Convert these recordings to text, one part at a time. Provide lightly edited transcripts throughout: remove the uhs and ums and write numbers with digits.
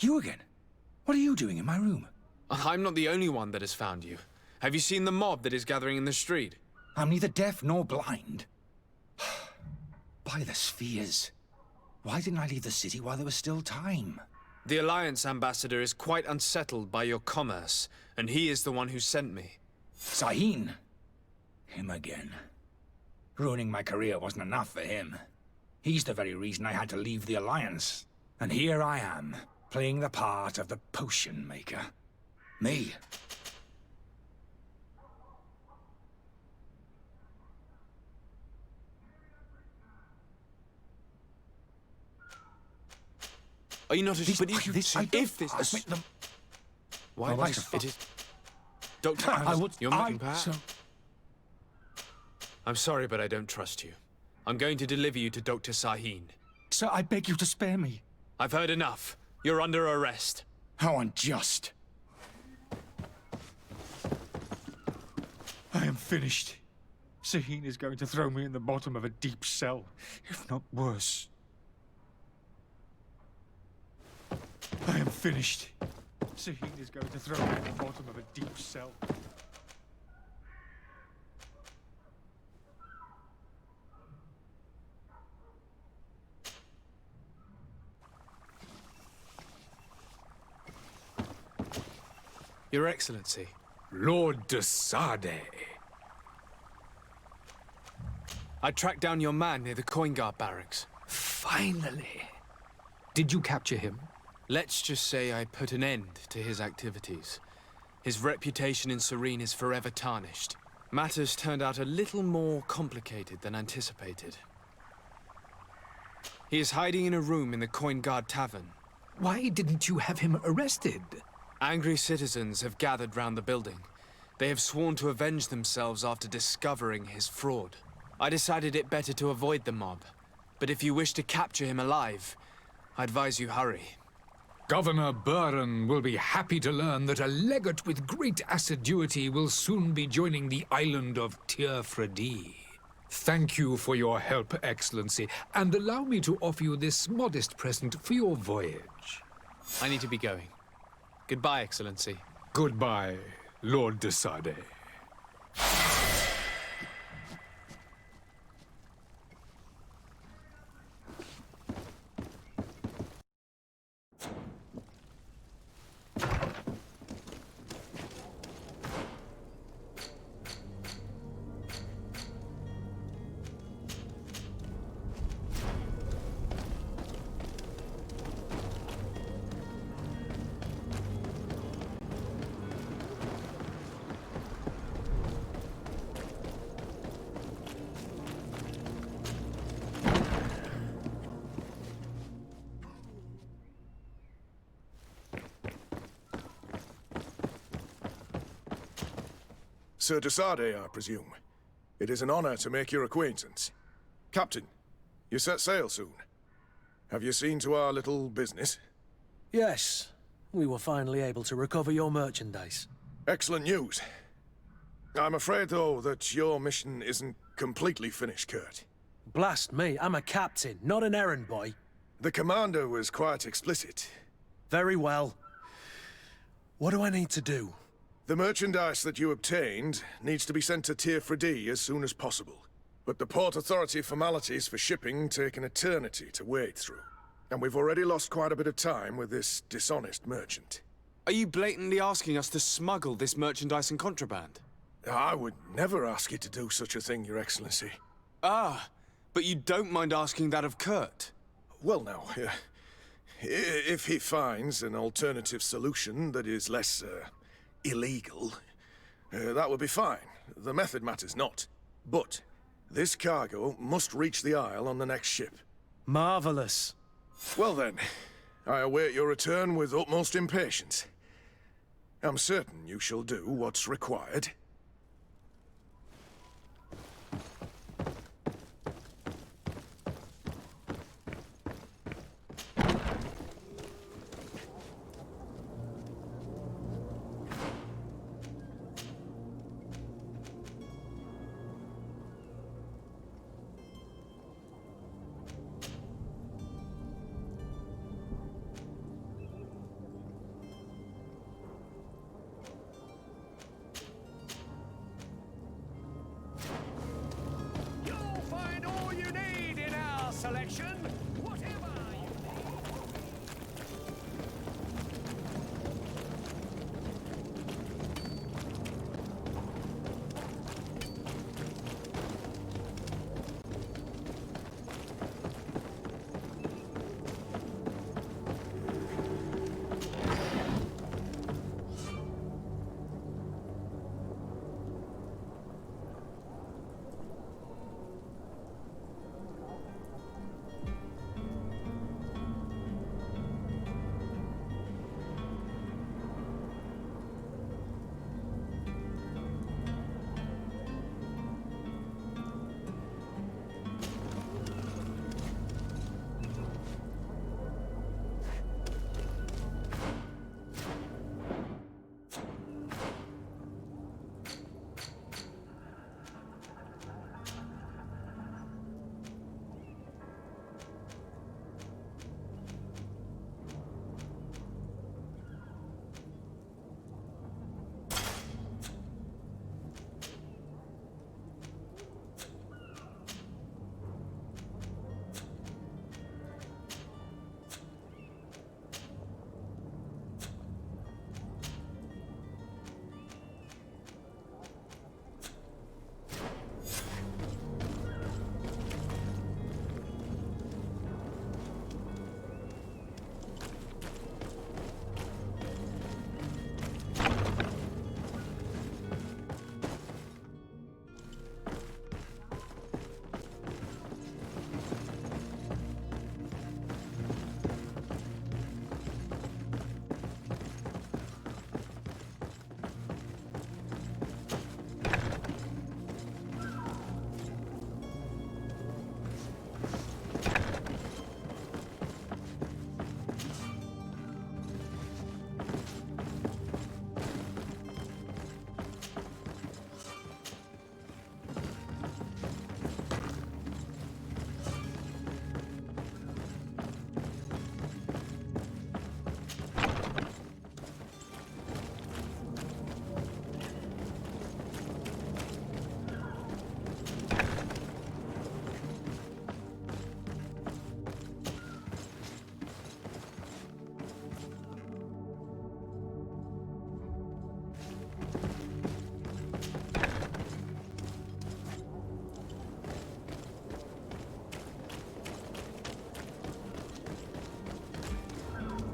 You again? What are you doing in my room? I'm not the only one that has found you. Have you seen the mob that is gathering in the street? I'm neither deaf nor blind. By the spheres. Why didn't I leave the city while there was still time? The Alliance ambassador is quite unsettled by your commerce, and he is the one who sent me. Sahin. Him again. Ruining my career wasn't enough for him. He's the very reason I had to leave the Alliance. And here I am, playing the part of the potion maker. Me. Are you not a... But if this... Why Oh, it is... Doctor, you're moving perhaps? I'm sorry, but I don't trust you. I'm going to deliver you to Dr. Sahin. Sir, I beg you to spare me. I've heard enough. You're under arrest. How unjust. I am finished. Sahin is going to throw me in the bottom of a deep cell, if not worse. I am finished. Sahin is going to throw me in the bottom of a deep cell. Your Excellency. Lord de S.A.G. I tracked down your man near the Coin Guard barracks. Finally. Did you capture him? Let's just say I put an end to his activities. His reputation in Serene is forever tarnished. Matters turned out a little more complicated than anticipated. He is hiding in a room in the Coin Guard Tavern. Why didn't you have him arrested? Angry citizens have gathered round the building. They have sworn to avenge themselves after discovering his fraud. I decided it better to avoid the mob. But if you wish to capture him alive, I advise you hurry. Governor Buren will be happy to learn that a legate with great assiduity will soon be joining the island of Teer-Fredi. Thank you for your help, Excellency, and allow me to offer you this modest present for your voyage. I need to be going. Goodbye, Excellency. Goodbye, Lord de S.A.G. Sir de S.A.G, I presume. It is an honor to make your acquaintance. Captain, you set sail soon. Have you seen to our little business? Yes. We were finally able to recover your merchandise. Excellent news. I'm afraid, though, that your mission isn't completely finished, Kurt. Blast me, I'm a captain, not an errand boy. The commander was quite explicit. Very well. What do I need to do? The merchandise that you obtained needs to be sent to Teer-Fredi as soon as possible. But the Port Authority formalities for shipping take an eternity to wade through. And we've already lost quite a bit of time with this dishonest merchant. Are you blatantly asking us to smuggle this merchandise and contraband? I would never ask you to do such a thing, Your Excellency. Ah, but you don't mind asking that of Kurt? Well now, if he finds an alternative solution that is less, illegal, that would be fine. The method matters not. But this cargo must reach the Isle on the next ship. Marvelous. Well then, I await your return with utmost impatience. I'm certain you shall do what's required.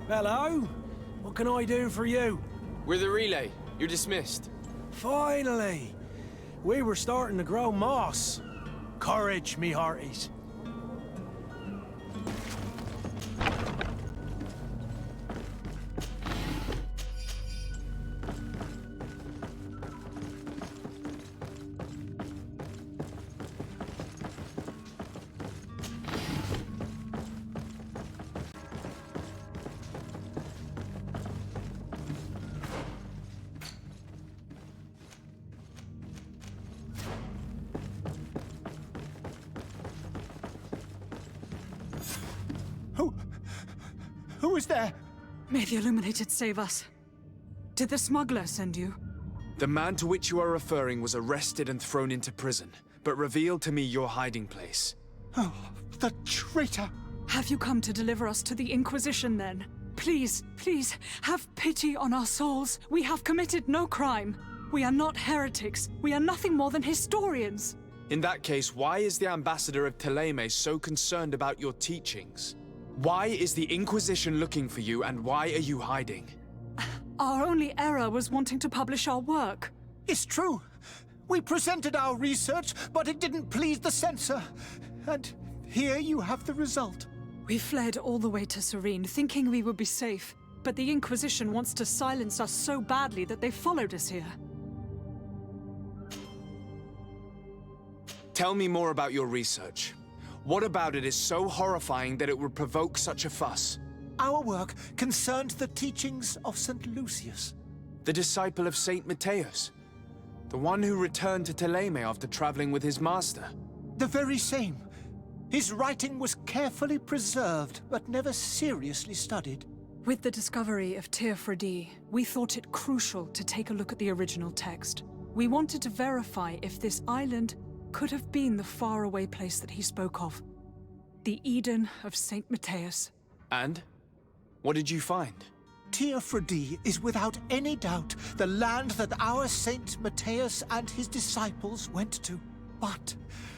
Hello? What can I do for you? We're the relay. You're dismissed. Finally! We were starting to grow moss. Courage, me hearties. Who is there? May the Illuminated save us. Did the smuggler send you? The man to which you are referring was arrested and thrown into prison, but revealed to me your hiding place. Oh, the traitor! Have you come to deliver us to the Inquisition, then? Please, please, have pity on our souls. We have committed no crime. We are not heretics. We are nothing more than historians. In that case, why is the ambassador of Thélème so concerned about your teachings? Why is the Inquisition looking for you, and why are you hiding? Our only error was wanting to publish our work. It's true. We presented our research, but it didn't please the censor. And here you have the result. We fled all the way to Serene, thinking we would be safe. But the Inquisition wants to silence us so badly that they followed us here. Tell me more about your research. What about it is so horrifying that it would provoke such a fuss? Our work concerned the teachings of St. Lucius. The disciple of Saint Matthias? The one who returned to Thélème after traveling with his master? The very same. His writing was carefully preserved, but never seriously studied. With the discovery of Teofredi, we thought it crucial to take a look at the original text. We wanted to verify if this island could have been the faraway place that he spoke of. The Eden of St. Matthias. And? What did you find? Tearfredi is without any doubt the land that our Saint Matthias and his disciples went to. But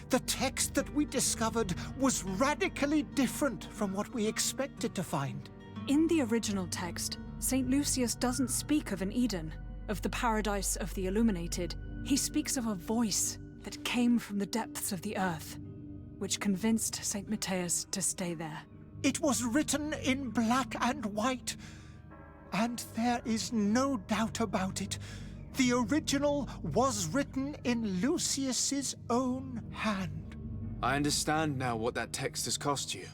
the text that we discovered was radically different from what we expected to find. In the original text, St. Lucius doesn't speak of an Eden, of the paradise of the illuminated. He speaks of a voice that came from the depths of the earth, which convinced St. Matthias to stay there. It was written in black and white, and there is no doubt about it. The original was written in Lucius's own hand. I understand now what that text has cost you.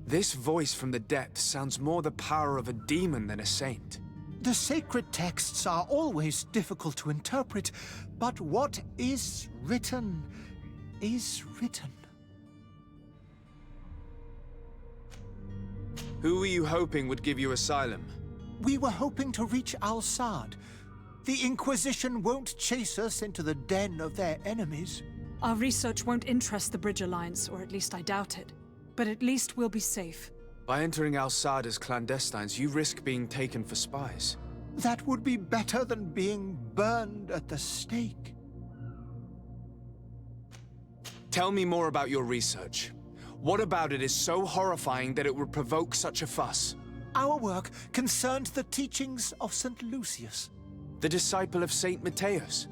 This voice from the depths sounds more the power of a demon than a saint. The sacred texts are always difficult to interpret, but what is written is written. Who were you hoping would give you asylum? We were hoping to reach Al-Sad. The Inquisition won't chase us into the den of their enemies. Our research won't interest the Bridge Alliance, or at least I doubt it. But at least we'll be safe. By entering Al-Sad as clandestines, you risk being taken for spies. That would be better than being burned at the stake. Tell me more about your research. What about it is so horrifying that it would provoke such a fuss? Our work concerned the teachings of St. Lucius. The disciple of St. Matthias?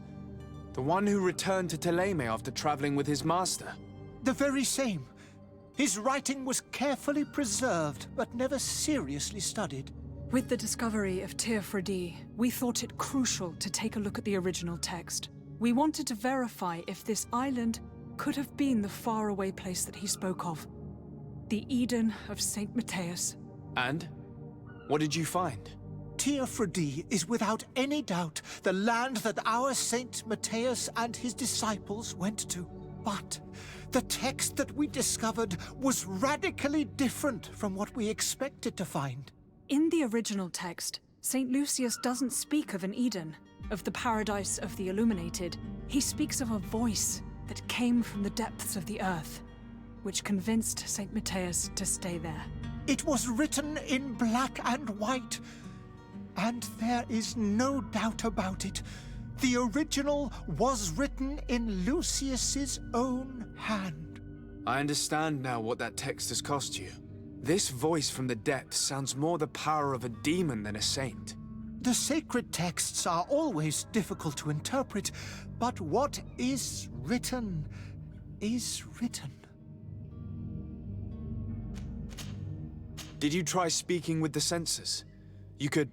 The one who returned to Teleme after traveling with his master? The very same. His writing was carefully preserved, but never seriously studied. With the discovery of Tearfredi, we thought it crucial to take a look at the original text. We wanted to verify if this island could have been the faraway place that he spoke of. The Eden of St. Matthias. And? What did you find? Tearfredi is without any doubt the land that our Saint Matthias and his disciples went to. But the text that we discovered was radically different from what we expected to find. In the original text, St. Lucius doesn't speak of an Eden, of the paradise of the illuminated. He speaks of a voice that came from the depths of the earth, which convinced St. Matthias to stay there. It was written in black and white, and there is no doubt about it. The original was written in Lucius's own hand. I understand now what that text has cost you. This voice from the depths sounds more the power of a demon than a saint. The sacred texts are always difficult to interpret, but what is written is written. Did you try speaking with the censors? You could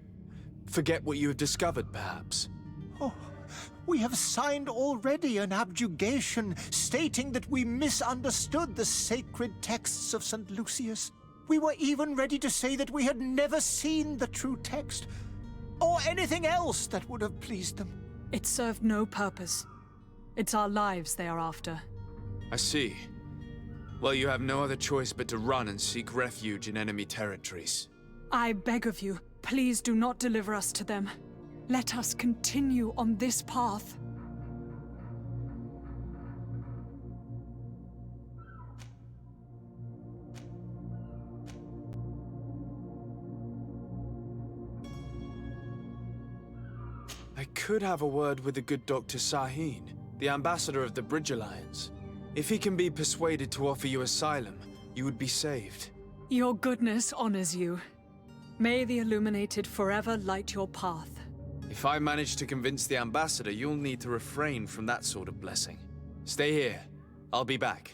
forget what you have discovered, perhaps. Oh, we have signed already an abjugation stating that we misunderstood the sacred texts of St. Lucius. We were even ready to say that we had never seen the true text, or anything else that would have pleased them. It served no purpose. It's our lives they are after. I see. Well, you have no other choice but to run and seek refuge in enemy territories. I beg of you, please do not deliver us to them. Let us continue on this path. I could have a word with the good Dr. Sahin, the ambassador of the Bridge Alliance. If he can be persuaded to offer you asylum, you would be saved. Your goodness honors you. May the Illuminated forever light your path. If I manage to convince the ambassador, you'll need to refrain from that sort of blessing. Stay here. I'll be back.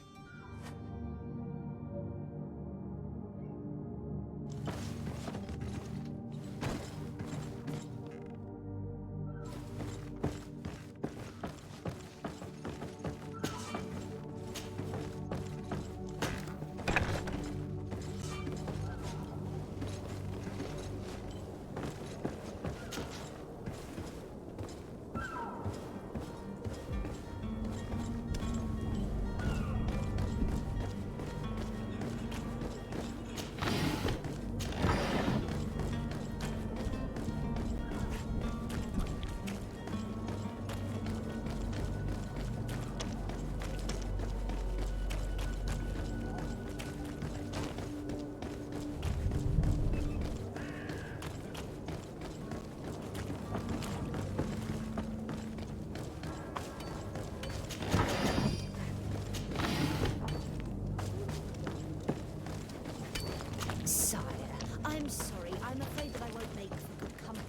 I'm sorry. I'm afraid that I won't make for good company.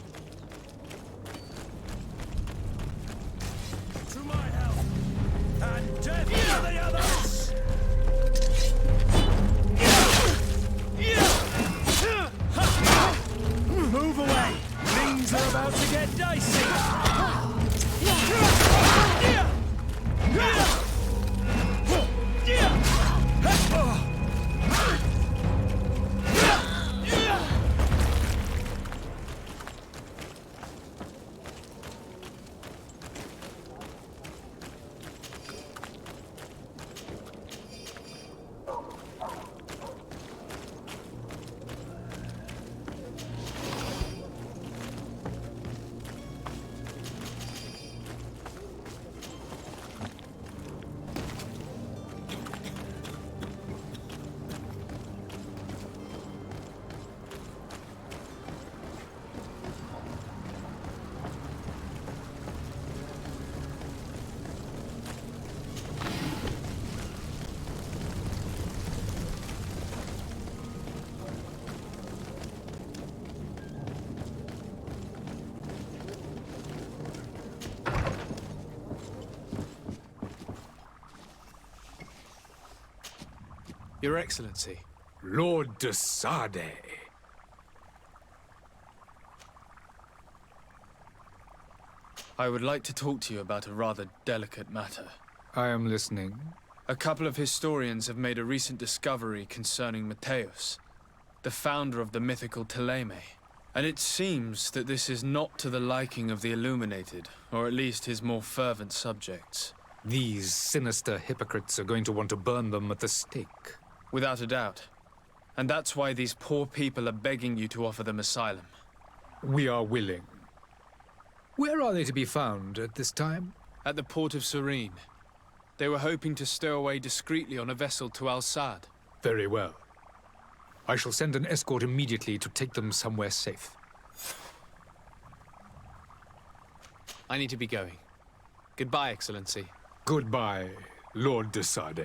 To my help! And death to the others! Move away! Things are about to get dicey! Your Excellency. Lord de S.A.G. I would like to talk to you about a rather delicate matter. I am listening. A couple of historians have made a recent discovery concerning Matthäus, the founder of the mythical Thélème. And it seems that this is not to the liking of the Illuminated, or at least his more fervent subjects. These sinister hypocrites are going to want to burn them at the stake. Without a doubt. And that's why these poor people are begging you to offer them asylum. We are willing. Where are they to be found at this time? At the port of Serene. They were hoping to stow away discreetly on a vessel to Al-Sad. Very well. I shall send an escort immediately to take them somewhere safe. I need to be going. Goodbye, Excellency. Goodbye, Lord de S.A.G.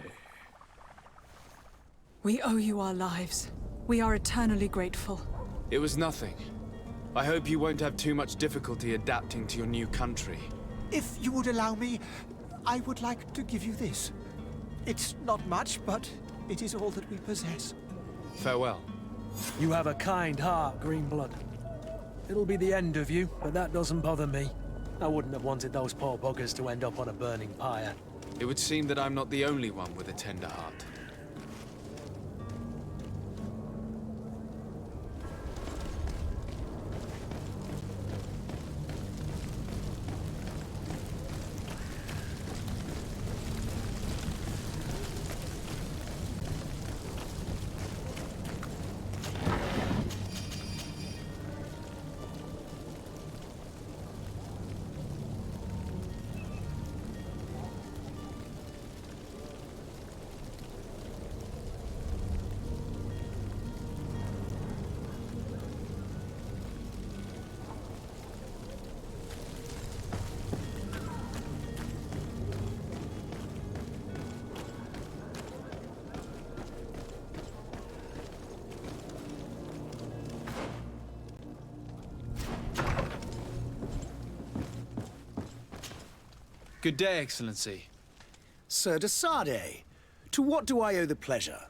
We owe you our lives. We are eternally grateful. It was nothing. I hope you won't have too much difficulty adapting to your new country. If you would allow me, I would like to give you this. It's not much, but it is all that we possess. Farewell. You have a kind heart, Greenblood. It'll be the end of you, but that doesn't bother me. I wouldn't have wanted those poor buggers to end up on a burning pyre. It would seem that I'm not the only one with a tender heart. Good day, Excellency. Sir de S.A.G., to what do I owe the pleasure?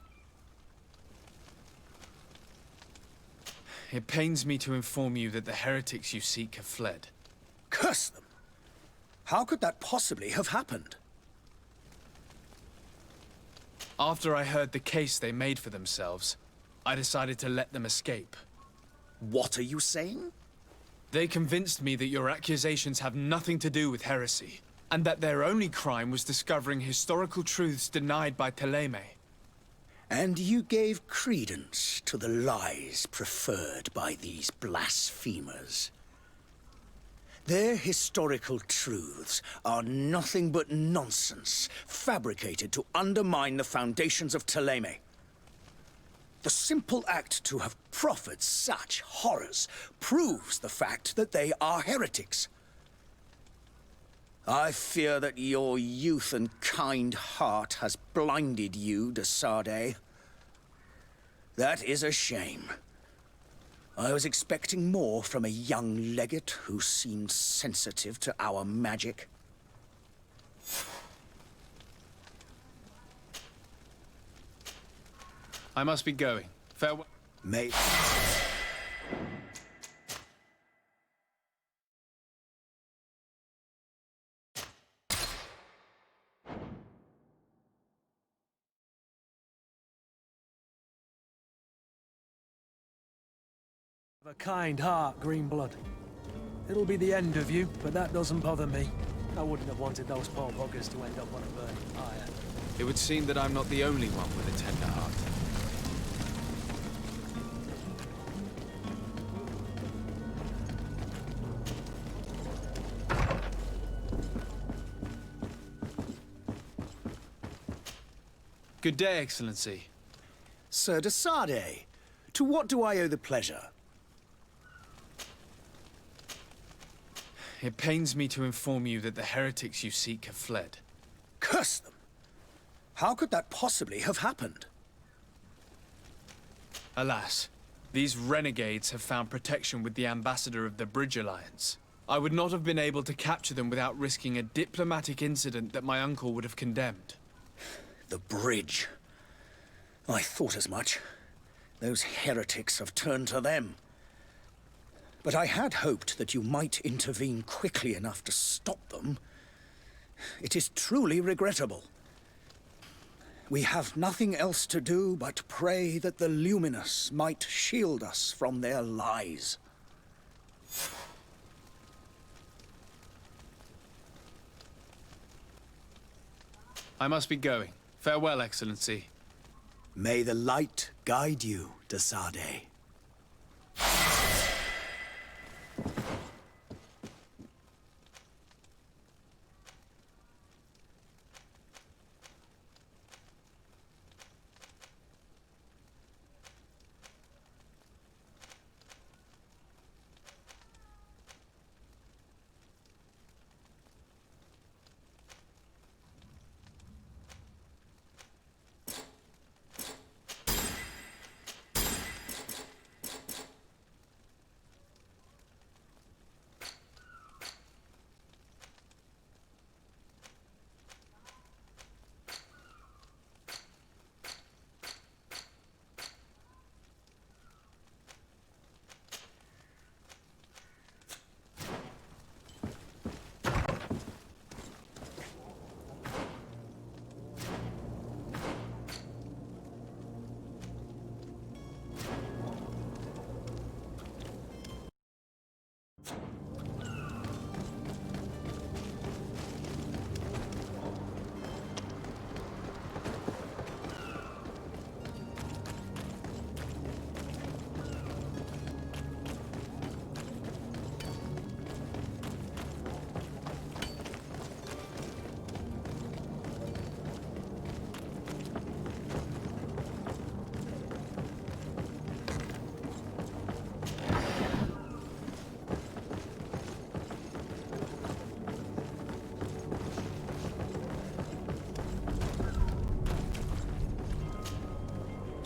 It pains me to inform you that the heretics you seek have fled. Curse them! How could that possibly have happened? After I heard the case they made for themselves, I decided to let them escape. What are you saying? They convinced me that your accusations have nothing to do with heresy, and that their only crime was discovering historical truths denied by Thélème. And you gave credence to the lies preferred by these blasphemers. Their historical truths are nothing but nonsense, fabricated to undermine the foundations of Thélème. The simple act to have proffered such horrors proves the fact that they are heretics. I fear that your youth and kind heart has blinded you, de S.A.G. That is a shame. I was expecting more from a young legate who seemed sensitive to our magic. I must be going. Farewell. May... Of a kind heart, Greenblood. It'll be the end of you, but that doesn't bother me. I wouldn't have wanted those poor buggers to end up on a burning pyre. It would seem that I'm not the only one with a tender heart. Good day, Excellency. Sir S.A.G, to what do I owe the pleasure? It pains me to inform you that the heretics you seek have fled. Curse them! How could that possibly have happened? Alas, these renegades have found protection with the ambassador of the Bridge Alliance. I would not have been able to capture them without risking a diplomatic incident that my uncle would have condemned. The bridge. I thought as much. Those heretics have turned to them. But I had hoped that you might intervene quickly enough to stop them. It is truly regrettable. We have nothing else to do but pray that the Luminous might shield us from their lies. I must be going. Farewell, Excellency. May the light guide you, S.A.G.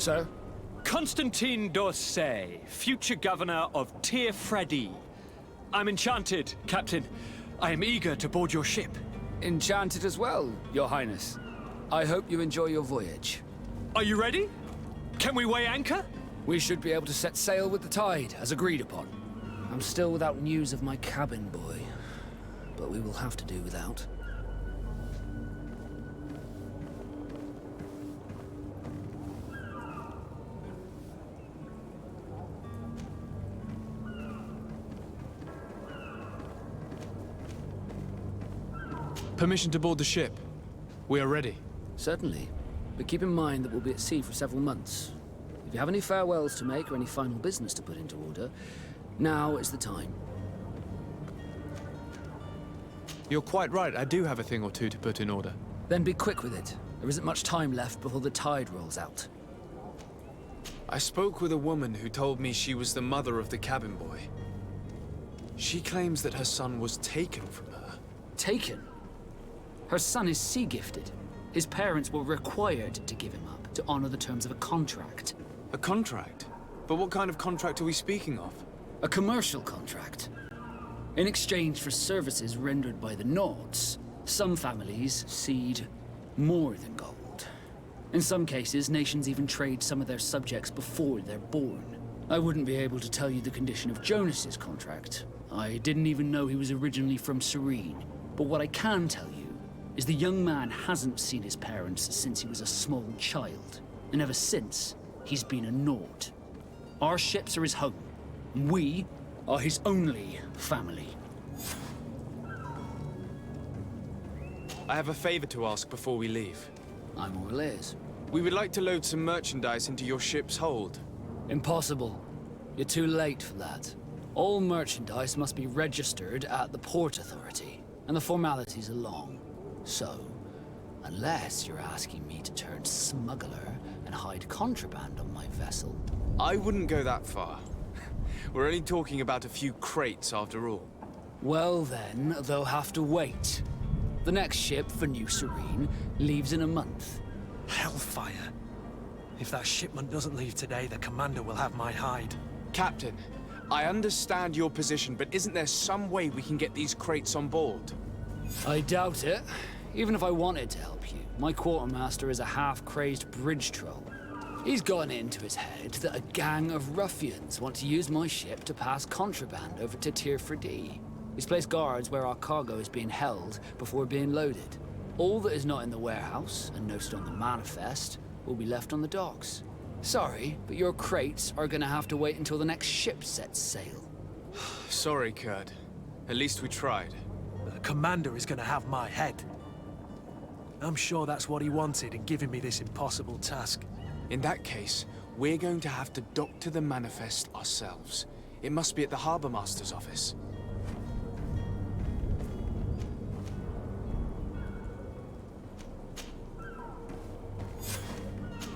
Sir? Constantine d'Orsay, future governor of Teer-Fradee. I'm enchanted, Captain. I am eager to board your ship. Enchanted as well, Your Highness. I hope you enjoy your voyage. Are you ready? Can we weigh anchor? We should be able to set sail with the tide, as agreed upon. I'm still without news of my cabin boy, but we will have to do without. Permission to board the ship. We are ready. Certainly, but keep in mind that we'll be at sea for several months. If you have any farewells to make or any final business to put into order, now is the time. You're quite right, I do have a thing or two to put in order. Then be quick with it. There isn't much time left before the tide rolls out. I spoke with a woman who told me she was the mother of the cabin boy. She claims that her son was taken from her. Taken? Her son is sea-gifted. His parents were required to give him up to honor the terms of a contract. A contract? But what kind of contract are we speaking of? A commercial contract. In exchange for services rendered by the Nords, some families cede more than gold. In some cases, nations even trade some of their subjects before they're born. I wouldn't be able to tell you the condition of Jonas's contract. I didn't even know he was originally from Serene. But what I can tell you is the young man hasn't seen his parents since he was a small child. And ever since, he's been a Nord. Our ships are his home. We are his only family. I have a favor to ask before we leave. I'm all ears. We would like to load some merchandise into your ship's hold. Impossible. You're too late for that. All merchandise must be registered at the Port Authority, and the formalities are long. So, unless you're asking me to turn smuggler and hide contraband on my vessel... I wouldn't go that far. We're only talking about a few crates after all. Well then, they'll have to wait. The next ship for New Serene leaves in a month. Hellfire. If that shipment doesn't leave today, the commander will have my hide. Captain, I understand your position, but isn't there some way we can get these crates on board? I doubt it. Even if I wanted to help you, my quartermaster is a half-crazed bridge troll. He's gotten it into his head that a gang of ruffians want to use my ship to pass contraband over to Tir Fredee. He's placed guards where our cargo is being held before being loaded. All that is not in the warehouse, and noted on the manifest, will be left on the docks. Sorry, but your crates are gonna have to wait until the next ship sets sail. Sorry, Kurd. At least we tried. The commander is gonna have my head. I'm sure that's what he wanted in giving me this impossible task. In that case, we're going to have to doctor the manifest ourselves. It must be at the Harbour Master's office.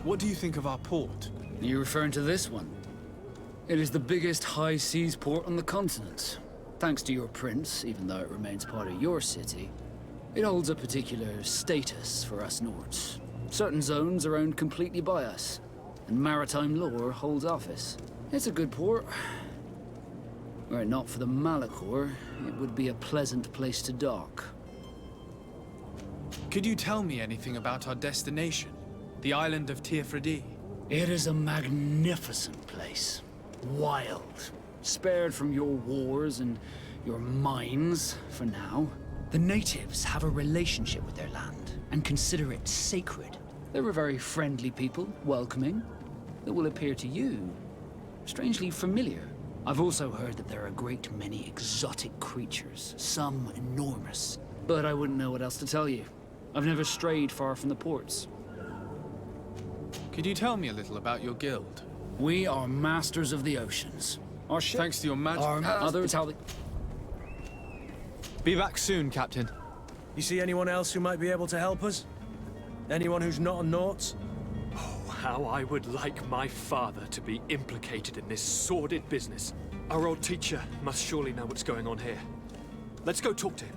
What do you think of our port? Are you referring to this one? It is the biggest high seas port on the continent. Thanks to your prince, even though it remains part of your city, it holds a particular status for us Nords. Certain zones are owned completely by us, and maritime law holds office. It's a good port. Were it not for the Malachor, it would be a pleasant place to dock. Could you tell me anything about our destination? The island of Tir Fredee? It is a magnificent place. Wild. Spared from your wars and your mines, for now. The natives have a relationship with their land, and consider it sacred. They're a very friendly people, welcoming, that will appear to you strangely familiar. I've also heard that there are a great many exotic creatures, some enormous. But I wouldn't know what else to tell you. I've never strayed far from the ports. Could you tell me a little about your guild? We are masters of the oceans. Our ship... Thanks to your magic... Our others how they... Be back soon, Captain. You see anyone else who might be able to help us? Anyone who's not a Nort? Oh, how I would like my father to be implicated in this sordid business. Our old teacher must surely know what's going on here. Let's go talk to him.